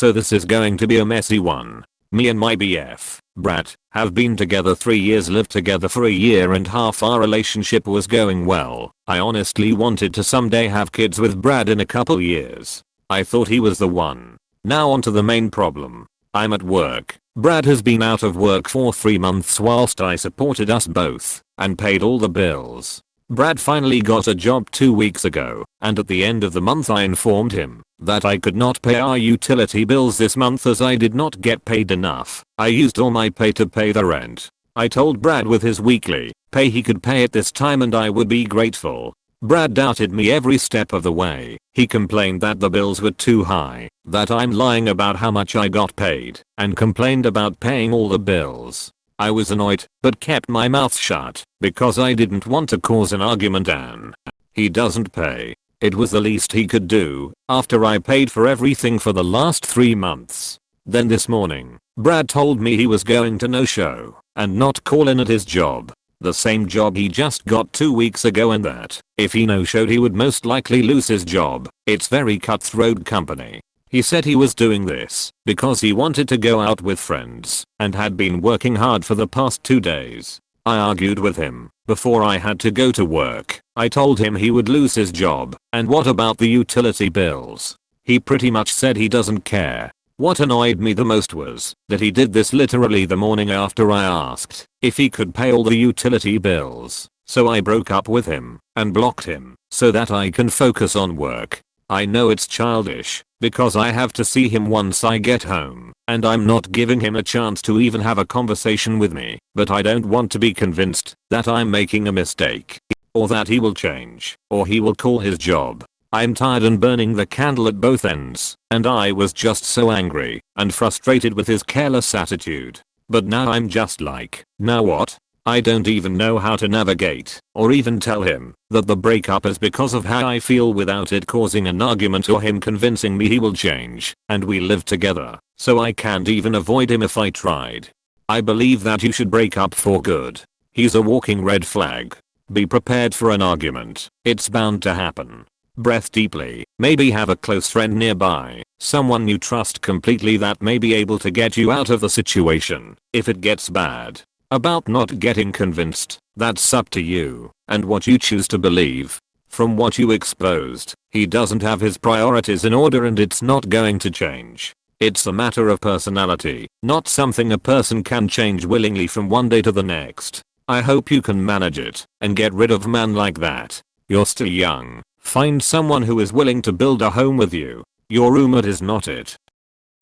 So this is going to be a messy one. Me and my BF, Brad, have been together 3 years, lived together for a year and half. Our relationship was going well. I honestly wanted to someday have kids with Brad in a couple years. I thought he was the one. Now onto the main problem. I'm at work. Brad has been out of work for 3 months whilst I supported us both and paid all the bills. Brad finally got a job 2 weeks ago, and at the end of the month I informed him that I could not pay our utility bills this month as I did not get paid enough. I used all my pay to pay the rent. I told Brad with his weekly pay he could pay it this time and I would be grateful. Brad doubted me every step of the way. He complained that the bills were too high, that I'm lying about how much I got paid, and complained about paying all the bills. I was annoyed, but kept my mouth shut because I didn't want to cause an argument and he doesn't pay. It was the least he could do after I paid for everything for the last 3 months. Then this morning, Brad told me he was going to no-show and not call in at his job. The same job he just got 2 weeks ago, and that if he no-showed he would most likely lose his job. It's very cutthroat company. He said he was doing this because he wanted to go out with friends and had been working hard for the past 2 days. I argued with him before I had to go to work. I told him he would lose his job, and what about the utility bills? He pretty much said he doesn't care. What annoyed me the most was that he did this literally the morning after I asked if he could pay all the utility bills. So I broke up with him and blocked him so that I can focus on work. I know it's childish because I have to see him once I get home and I'm not giving him a chance to even have a conversation with me, but I don't want to be convinced that I'm making a mistake or that he will change or he will call his job. I'm tired and burning the candle at both ends, and I was just so angry and frustrated with his careless attitude. But now I'm just like, now what? I don't even know how to navigate or even tell him that the breakup is because of how I feel without it causing an argument or him convincing me he will change and we live together, so I can't even avoid him if I tried. I believe that you should break up for good. He's a walking red flag. Be prepared for an argument. It's bound to happen. Breath deeply. Maybe have a close friend nearby, someone you trust completely that may be able to get you out of the situation if it gets bad. About not getting convinced, that's up to you and what you choose to believe. From what you exposed, he doesn't have his priorities in order and it's not going to change. It's a matter of personality, not something a person can change willingly from one day to the next. I hope you can manage it and get rid of a man like that. You're still young. Find someone who is willing to build a home with you. Your roommate is not it.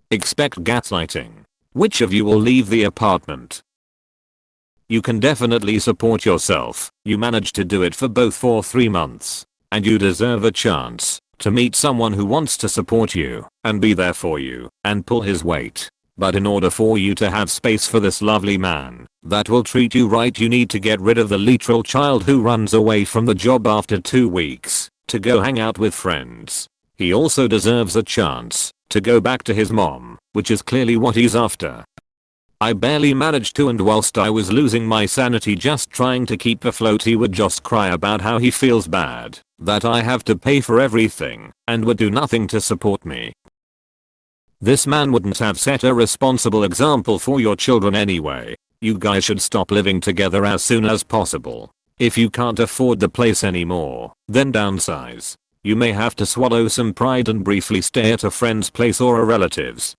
Expect gaslighting. Which of you will leave the apartment? You can definitely support yourself. You managed to do it for both for 3 months. And you deserve a chance to meet someone who wants to support you and be there for you and pull his weight. But in order for you to have space for this lovely man that will treat you right, you need to get rid of the literal child who runs away from the job after 2 weeks to go hang out with friends. He also deserves a chance to go back to his mom, which is clearly what he's after. I barely managed to, and whilst I was losing my sanity just trying to keep afloat, he would just cry about how he feels bad that I have to pay for everything and would do nothing to support me. This man wouldn't have set a responsible example for your children anyway. You guys should stop living together as soon as possible. If you can't afford the place anymore, then downsize. You may have to swallow some pride and briefly stay at a friend's place or a relative's.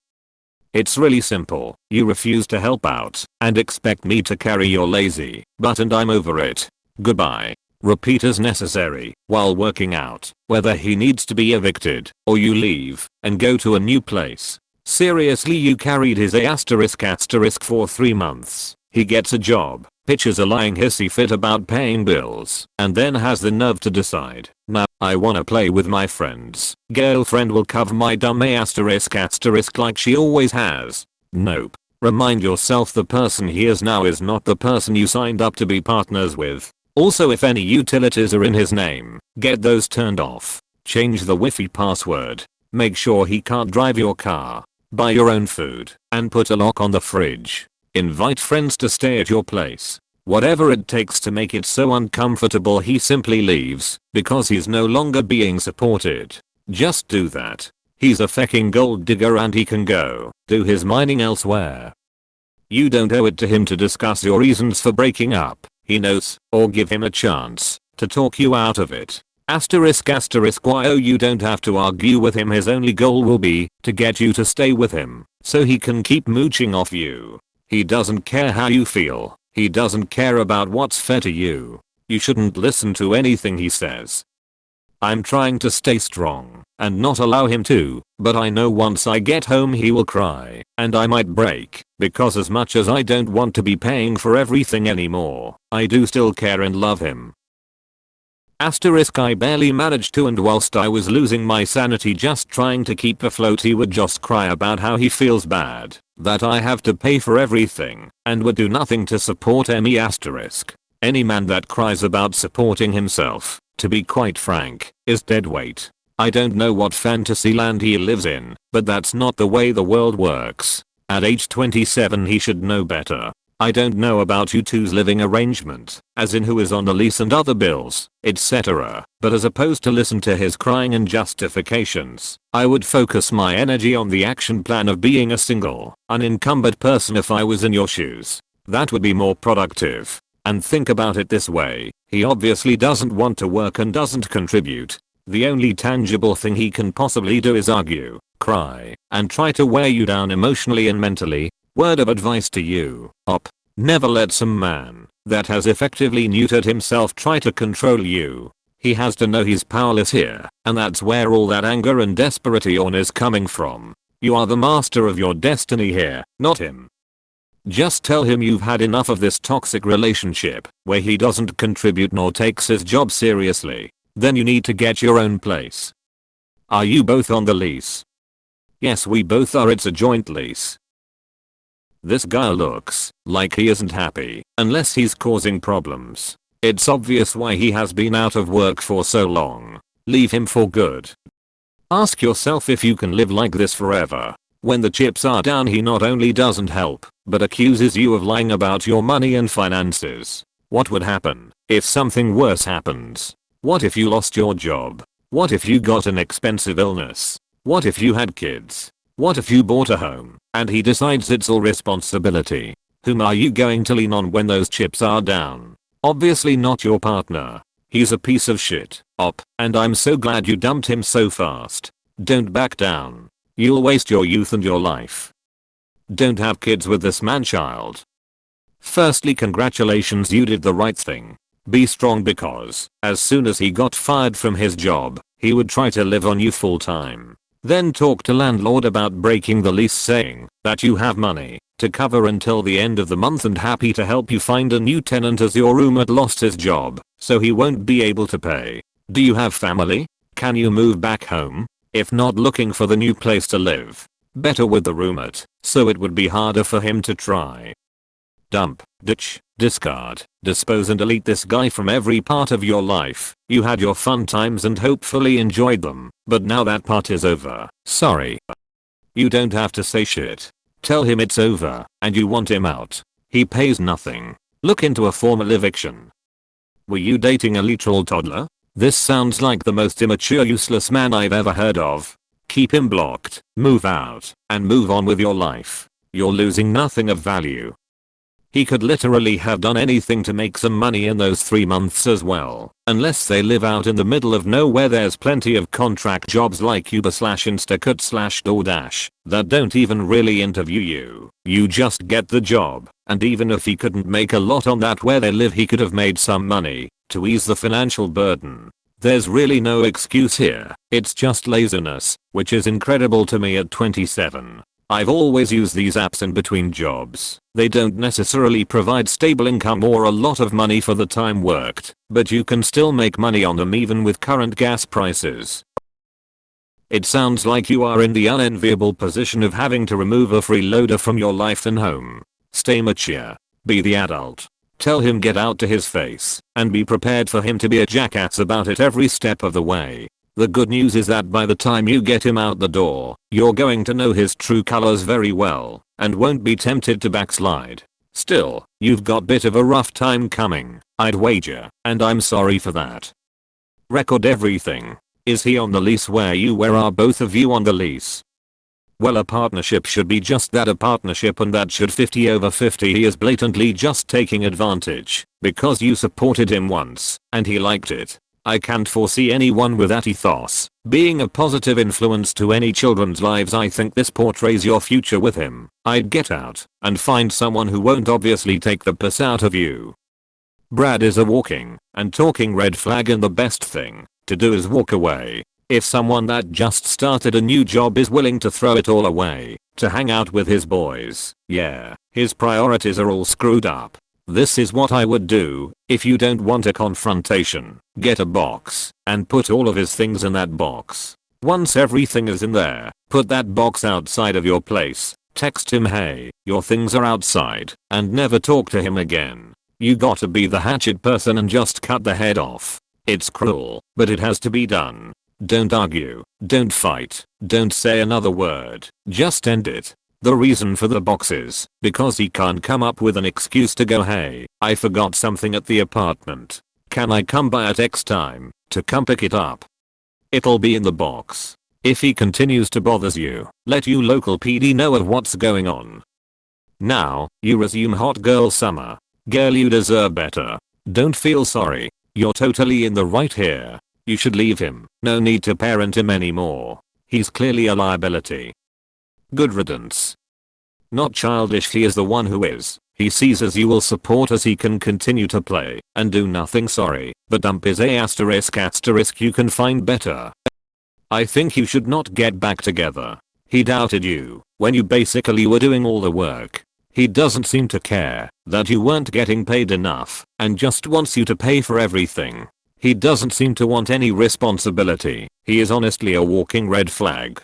It's really simple. You refuse to help out and expect me to carry your lazy butt and I'm over it. Goodbye. Repeat as necessary while working out whether he needs to be evicted or you leave and go to a new place. Seriously, you carried his asterisk for 3 months. He gets a job, pitches a lying hissy fit about paying bills, and then has the nerve to decide, now I wanna play with my friends. Girlfriend will cover my dumb asterisk like she always has. Nope. Remind yourself the person he is now is not the person you signed up to be partners with. Also, if any utilities are in his name, get those turned off. Change the Wi-Fi password. Make sure he can't drive your car. Buy your own food and put a lock on the fridge. Invite friends to stay at your place. Whatever it takes to make it so uncomfortable he simply leaves because he's no longer being supported. Just do that. He's a fecking gold digger and he can go do his mining elsewhere. You don't owe it to him to discuss your reasons for breaking up. He knows, or give him a chance to talk you out of it. Asterisk asterisk yo, you don't have to argue with him. His only goal will be to get you to stay with him so he can keep mooching off you. He doesn't care how you feel. He doesn't care about what's fair to you. You shouldn't listen to anything he says. I'm trying to stay strong and not allow him to, but I know once I get home he will cry and I might break, because as much as I don't want to be paying for everything anymore, I do still care and love him. Asterisk I barely managed to, and whilst I was losing my sanity just trying to keep afloat, he would just cry about how he feels bad that I have to pay for everything and would do nothing to support me. Asterisk any man that cries about supporting himself, to be quite frank, is deadweight. I don't know what fantasy land he lives in, but that's not the way the world works. At age 27 he should know better. I don't know about you two's living arrangement, as in who is on the lease and other bills, etc. But as opposed to listen to his crying and justifications, I would focus my energy on the action plan of being a single, unencumbered person if I was in your shoes. That would be more productive. And think about it this way, he obviously doesn't want to work and doesn't contribute. The only tangible thing he can possibly do is argue, cry, and try to wear you down emotionally and mentally. Word of advice to you, op. Never let some man that has effectively neutered himself try to control you. He has to know he's powerless here, and that's where all that anger and desperation is coming from. You are the master of your destiny here, not him. Just tell him you've had enough of this toxic relationship where he doesn't contribute nor takes his job seriously. Then you need to get your own place. Are you both on the lease? Yes, we both are. It's a joint lease. This guy looks like he isn't happy unless he's causing problems. It's obvious why he has been out of work for so long. Leave him for good. Ask yourself if you can live like this forever. When the chips are down, he not only doesn't help, but accuses you of lying about your money and finances. What would happen if something worse happens? What if you lost your job? What if you got an expensive illness? What if you had kids? What if you bought a home and he decides it's all responsibility? Whom are you going to lean on when those chips are down? Obviously not your partner. He's a piece of shit, op, and I'm so glad you dumped him so fast. Don't back down. You'll waste your youth and your life. Don't have kids with this man-child. Firstly, congratulations, you did the right thing. Be strong, because as soon as he got fired from his job, he would try to live on you full time. Then talk to landlord about breaking the lease, saying that you have money to cover until the end of the month and happy to help you find a new tenant as your roommate lost his job, so he won't be able to pay. Do you have family? Can you move back home? If not, looking for the new place to live. Better with the roommate, so it would be harder for him to try. Dump, ditch, discard, dispose and delete this guy from every part of your life. You had your fun times and hopefully enjoyed them, but now that part is over. Sorry. You don't have to say shit. Tell him it's over and you want him out. He pays nothing. Look into a formal eviction. Were you dating a literal toddler? This sounds like the most immature, useless man I've ever heard of. Keep him blocked, move out, and move on with your life. You're losing nothing of value. He could literally have done anything to make some money in those 3 months as well. Unless they live out in the middle of nowhere, there's plenty of contract jobs like Uber/Instacart/DoorDash that don't even really interview you. You just get the job, and even if he couldn't make a lot on that where they live, he could have made some money to ease the financial burden. There's really no excuse here. It's just laziness, which is incredible to me at 27. I've always used these apps in between jobs. They don't necessarily provide stable income or a lot of money for the time worked, but you can still make money on them even with current gas prices. It sounds like you are in the unenviable position of having to remove a freeloader from your life and home. Stay mature. Be the adult. Tell him get out to his face, and be prepared for him to be a jackass about it every step of the way. The good news is that by the time you get him out the door, you're going to know his true colors very well, and won't be tempted to backslide. Still, you've got bit of a rough time coming, I'd wager, and I'm sorry for that. Record everything. Is he on the lease where you were? Are both of you on the lease? Well, a partnership should be just that, a partnership, and that should 50 over 50. He is blatantly just taking advantage because you supported him once and he liked it. I can't foresee anyone with that ethos being a positive influence to any children's lives. I think this portrays your future with him. I'd get out and find someone who won't obviously take the piss out of you. Brad is a walking and talking red flag, and the best thing to do is walk away. If someone that just started a new job is willing to throw it all away to hang out with his boys, yeah, his priorities are all screwed up. This is what I would do. If you don't want a confrontation, get a box and put all of his things in that box. Once everything is in there, put that box outside of your place. Text him, hey, your things are outside, and never talk to him again. You gotta be the hatchet person and just cut the head off. It's cruel, but it has to be done. Don't argue, don't fight, don't say another word, just end it. The reason for the box is because he can't come up with an excuse to go, hey, I forgot something at the apartment. Can I come by at X time to come pick it up? It'll be in the box. If he continues to bother you, let your local PD know of what's going on. Now, you resume hot girl summer. Girl, you deserve better. Don't feel sorry. You're totally in the right here. You should leave him. No need to parent him anymore. He's clearly a liability. Good riddance. Not childish, he is the one who is. He sees as you will support as he can continue to play and do nothing. Sorry, but dump is a asterisk. You can find better. I think you should not get back together. He doubted you when you basically were doing all the work. He doesn't seem to care that you weren't getting paid enough and just wants you to pay for everything. He doesn't seem to want any responsibility. He is honestly a walking red flag.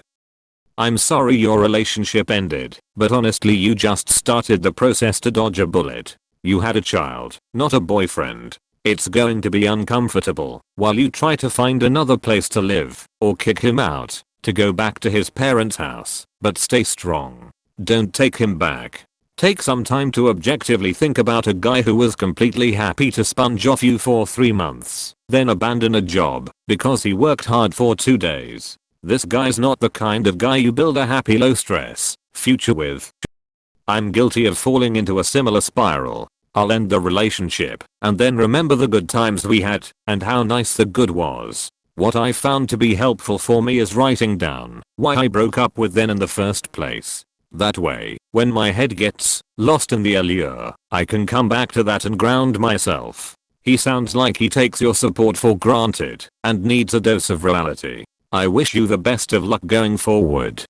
I'm sorry your relationship ended, but honestly you just started the process to dodge a bullet. You had a child, not a boyfriend. It's going to be uncomfortable while you try to find another place to live or kick him out to go back to his parents' house, but stay strong. Don't take him back. Take some time to objectively think about a guy who was completely happy to sponge off you for 3 months, then abandon a job because he worked hard for 2 days. This guy's not the kind of guy you build a happy low stress future with. I'm guilty of falling into a similar spiral. I'll end the relationship and then remember the good times we had and how nice the good was. What I found to be helpful for me is writing down why I broke up with them in the first place. That way, when my head gets lost in the allure, I can come back to that and ground myself. He sounds like he takes your support for granted and needs a dose of reality. I wish you the best of luck going forward.